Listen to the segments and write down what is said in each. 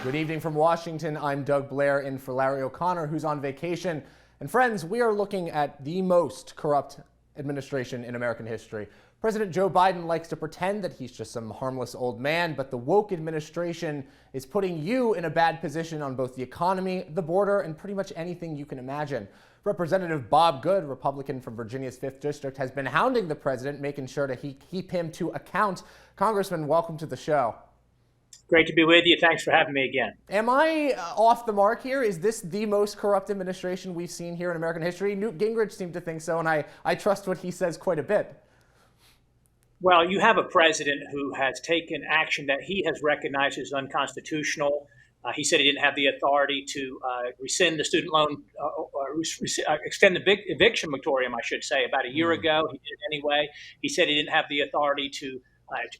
Good evening from Washington. I'm Doug Blair in for Larry O'Connor, who's on vacation. And friends, we are looking at the most corrupt administration in American history. President Joe Biden likes to pretend that he's just some harmless old man, but the woke administration is putting you in a bad position on both the economy, the border, and pretty much anything you can imagine. Representative Bob Good, Republican from Virginia's 5th District, has been hounding the president, making sure to keep him to account. Congressman, welcome to the show. Great to be with you. Thanks for having me again. Am I off the mark here? Is this the most corrupt administration we've seen here in American history? Newt Gingrich seemed to think so, and I trust what he says quite a bit. Well, you have a president who has taken action that he has recognized as unconstitutional. He said he didn't have the authority to rescind the student loan, extend the eviction moratorium, I should say, about a year ago. He did it anyway. He said he didn't have the authority to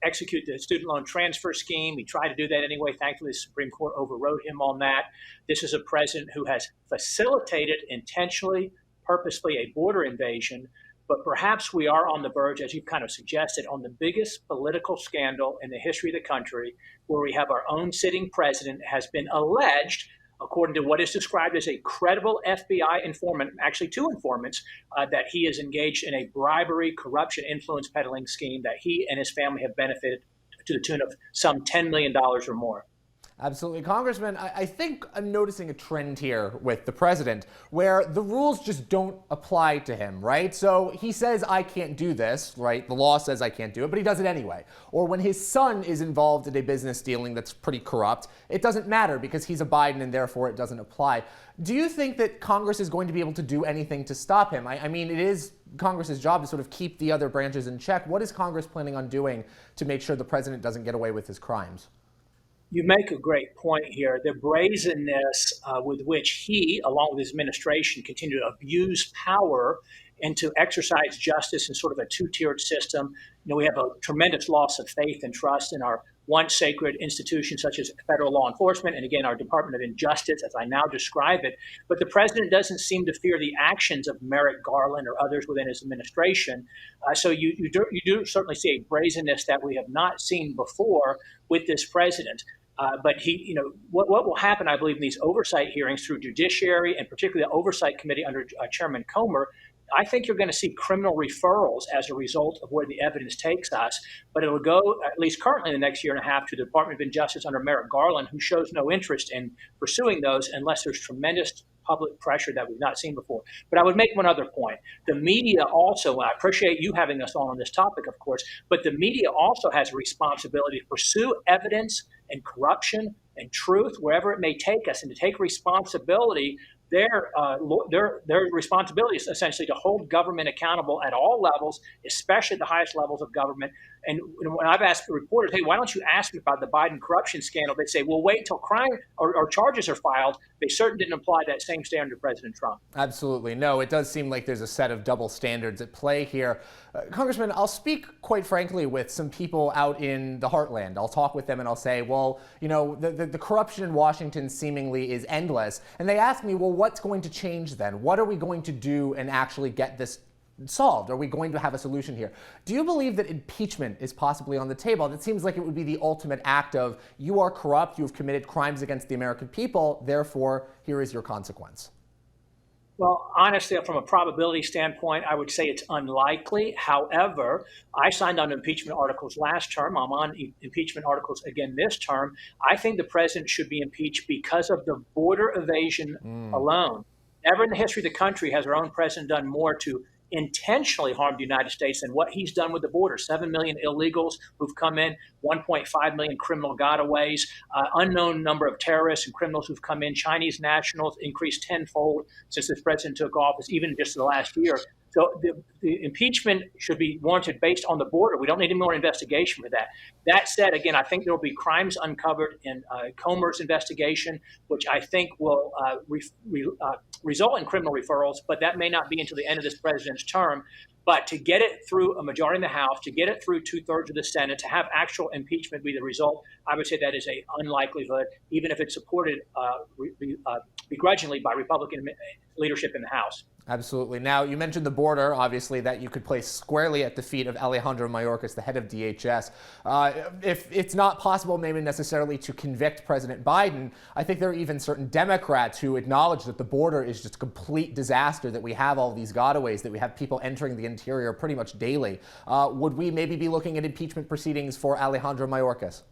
execute the student loan transfer scheme. He tried to do that anyway. Thankfully, the Supreme Court overrode him on that. This is a president who has facilitated intentionally, purposely a border invasion. But perhaps we are on the verge, as you've kind of suggested, on the biggest political scandal in the history of the country, where we have our own sitting president has been alleged, according to what is described as a credible FBI informant, actually two informants, that he is engaged in a bribery, corruption, influence peddling scheme that he and his family have benefited to the tune of some $10 million or more. Absolutely. Congressman, I think I'm noticing a trend here with the president where the rules just don't apply to him, right? So he says, I can't do this, right? The law says I can't do it, but he does it anyway. Or when his son is involved in a business dealing that's pretty corrupt, it doesn't matter because he's a Biden and therefore it doesn't apply. Do you think that Congress is going to be able to do anything to stop him? I mean, it is Congress's job to sort of keep the other branches in check. What is Congress planning on doing to make sure the president doesn't get away with his crimes? You make a great point here. The brazenness with which he, along with his administration, continue to abuse power and to exercise justice in sort of a two-tiered system. You know, we have a tremendous loss of faith and trust in our once sacred institutions such as federal law enforcement and, again, our Department of Justice, as I now describe it. But the president doesn't seem to fear the actions of Merrick Garland or others within his administration. So you do certainly see a brazenness that we have not seen before with this president. But what will happen, I believe, in these oversight hearings through judiciary and particularly the oversight committee under Chairman Comer, I think you're going to see criminal referrals as a result of where the evidence takes us. But it'll go, at least currently in the next year and a half, to the Department of Justice under Merrick Garland, who shows no interest in pursuing those unless there's tremendous public pressure that we've not seen before. But I would make one other point. The media also, and I appreciate you having us on this topic, of course, but the media also has a responsibility to pursue evidence and corruption and truth wherever it may take us, and to take responsibility. Their responsibility is essentially to hold government accountable at all levels, especially at the highest levels of government. And when I've asked the reporters, hey, why don't you ask me about the Biden corruption scandal? They say, well, wait until crime or charges are filed. They certainly didn't apply that same standard to President Trump. Absolutely. No, it does seem like there's a set of double standards at play here. Congressman, I'll speak quite frankly with some people out in the heartland. I'll talk with them and I'll say, well, you know, the corruption in Washington seemingly is endless. And they ask me, well, what's going to change then? What are we going to do and actually get this solved? Are we going to have a solution here? Do you believe that impeachment is possibly on the table? It seems like it would be the ultimate act of, you are corrupt, you have committed crimes against the American people, therefore, here is your consequence. Well, honestly, from a probability standpoint, I would say it's unlikely. However, I signed on impeachment articles last term. I'm on impeachment articles again this term. I think the president should be impeached because of the border evasion alone. Never in the history of the country has our own president done more to intentionally harm the United States than what he's done with the border. 7 million illegals who've come in, 1.5 million criminal gotaways, unknown number of terrorists and criminals who've come in, Chinese nationals increased tenfold since this president took office, even just the last year. So the impeachment should be warranted based on the border. We don't need any more investigation for that. That said, again, I think there will be crimes uncovered in Comer's investigation, which I think will result in criminal referrals, but that may not be until the end of this president's term. But to get it through a majority in the House, to get it through 2/3 of the Senate, to have actual impeachment be the result, I would say that is a unlikelihood, even if it's supported begrudgingly by Republican leadership in the House. Absolutely. Now, you mentioned the border, obviously, that you could place squarely at the feet of Alejandro Mayorkas, the head of DHS. If it's not possible, maybe necessarily, to convict President Biden, I think there are even certain Democrats who acknowledge that the border is just a complete disaster, that we have all these gotaways, that we have people entering the interior pretty much daily. Would we maybe be looking at impeachment proceedings for Alejandro Mayorkas?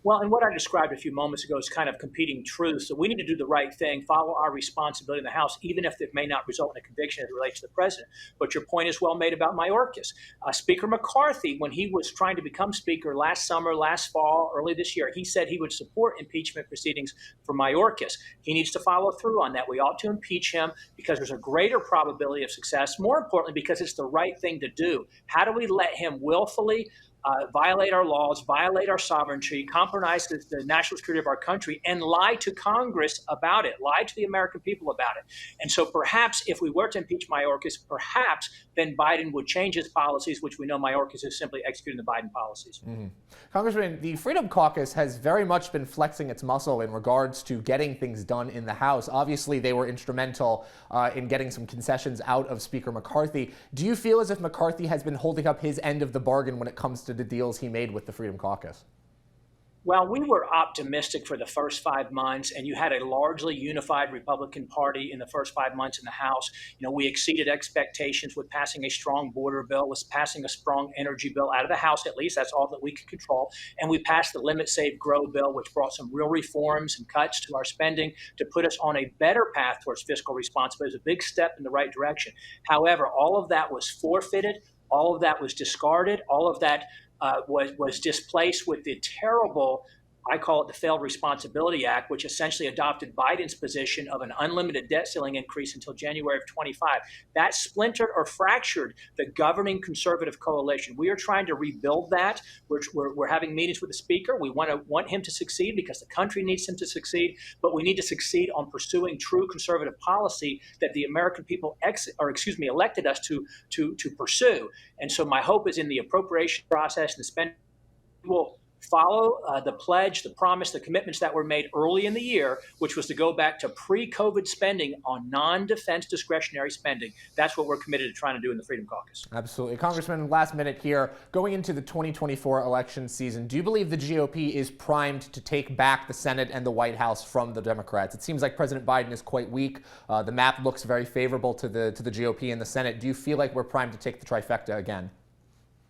Well, and what I described a few moments ago is kind of competing truths. So we need to do the right thing, follow our responsibility in the House, even if it may not result in a conviction as it relates to the president. But your point is well made about Mayorkas. Speaker McCarthy, when he was trying to become Speaker last summer, last fall, early this year, he said he would support impeachment proceedings for Mayorkas. He needs to follow through on that. We ought to impeach him because there's a greater probability of success. More importantly, because it's the right thing to do. How do we let him willfully violate our laws, violate our sovereignty, compromise the national security of our country, and lie to Congress about it, lie to the American people about it? And so perhaps if we were to impeach Mayorkas, perhaps then Biden would change his policies, which we know Mayorkas is simply executing the Biden policies. Mm-hmm. Congressman, the Freedom Caucus has very much been flexing its muscle in regards to getting things done in the House. Obviously, they were instrumental in getting some concessions out of Speaker McCarthy. Do you feel as if McCarthy has been holding up his end of the bargain when it comes to the deals he made with the Freedom Caucus? Well, we were optimistic for the first 5 months, and you had a largely unified Republican Party in the first 5 months in the House. You know, we exceeded expectations with passing a strong border bill, with passing a strong energy bill out of the House, at least. That's all that we could control. And we passed the Limit, Save, Grow bill, which brought some real reforms and cuts to our spending to put us on a better path towards fiscal responsibility. It was a big step in the right direction. However, all of that was forfeited. All of that was discarded. All of that was displaced with the terrible, I call it the Failed Responsibility Act, which essentially adopted Biden's position of an unlimited debt ceiling increase until January of 25. That splintered or fractured the governing conservative coalition. We are trying to rebuild that. We're having meetings with the Speaker. We want him to succeed because the country needs him to succeed, but we need to succeed on pursuing true conservative policy that the American people elected us to pursue. And so my hope is in the appropriation process and the spending will follow the pledge, the promise, the commitments that were made early in the year, which was to go back to pre-COVID spending on non-defense discretionary spending. That's what we're committed to trying to do in the Freedom Caucus. Absolutely. Congressman, last minute here, going into the 2024 election season, do you believe the GOP is primed to take back the Senate and the White House from the Democrats? It seems like President Biden is quite weak. The map looks very favorable to the GOP and the Senate. Do you feel like we're primed to take the trifecta again?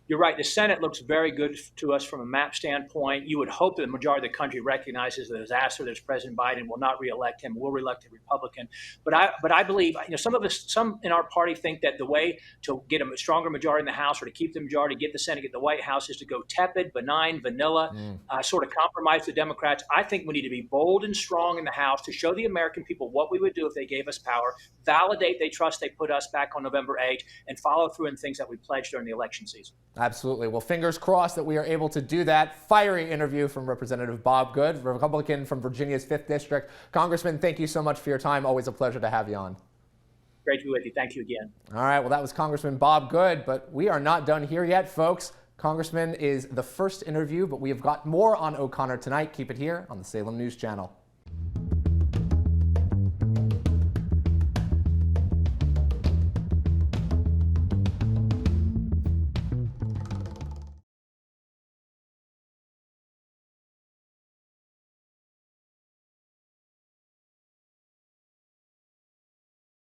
You're right. The Senate looks very good to us from a map standpoint. You would hope that the majority of the country recognizes the disaster that is President Biden, will not reelect him, will reelect a Republican. But I believe, some in our party think that the way to get a stronger majority in the House or to keep the majority, get the Senate, get the White House is to go tepid, benign, vanilla, sort of compromise the Democrats. I think we need to be bold and strong in the House to show the American people what we would do if they gave us power, validate they trust they put us back on November 8th, and follow through in things that we pledged during the election season. Absolutely. Well, fingers crossed that we are able to do that. Fiery interview from Representative Bob Good, Republican from Virginia's 5th District. Congressman, thank you so much for your time. Always a pleasure to have you on. Great to be with you. Thank you again. All right. Well, that was Congressman Bob Good, but we are not done here yet, folks. Congressman is the first interview, but we have got more on O'Connor tonight. Keep it here on the Salem News Channel.